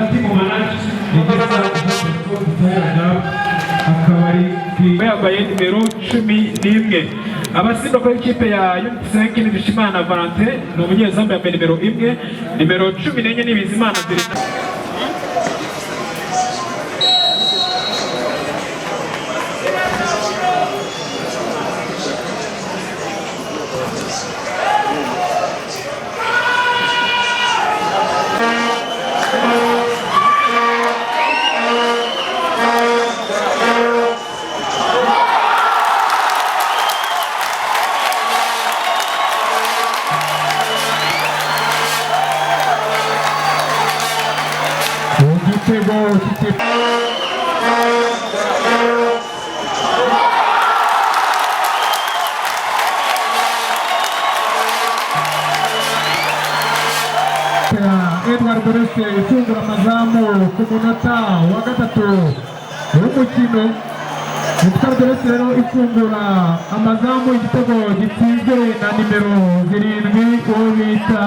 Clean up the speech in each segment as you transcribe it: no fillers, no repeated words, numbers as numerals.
City Manager igeza guterana akabari yambaye nimero 11. Abasimba kwa ikipe ya Unisenke ni Bishimana Valentin ni umunyezamu yambaye nimero 1, nimero 14 ni Bizimana Zirina. Edward Borese ifungura amazamu ku munota wa gatatu w'umukino. Edward Borese rero ifungura amazamu, igitego gitsinzwe na nimero 7 uwo bita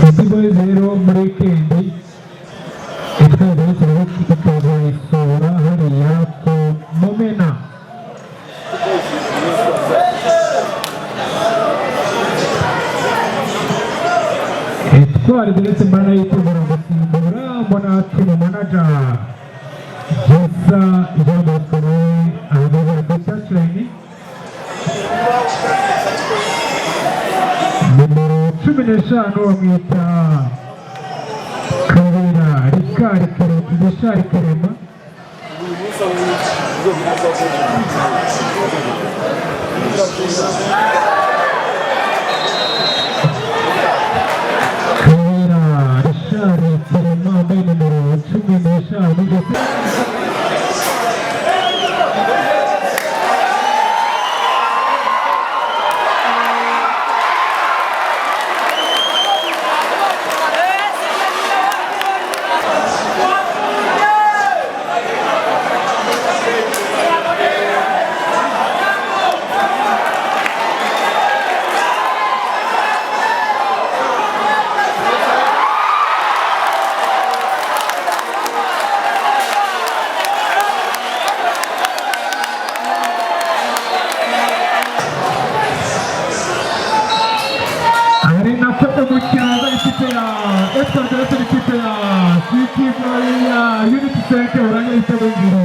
Boys rero muri wikendi itwara ikazayisura hariya ku Mumena. Itwara ndetse mbana yitegura gusimbura mbona team manager Jessa Jamakore ahagaze ku touchline. Numero 15 bamwita Kabera Rikari Kerema. Unity Center urangije ibitego bibiri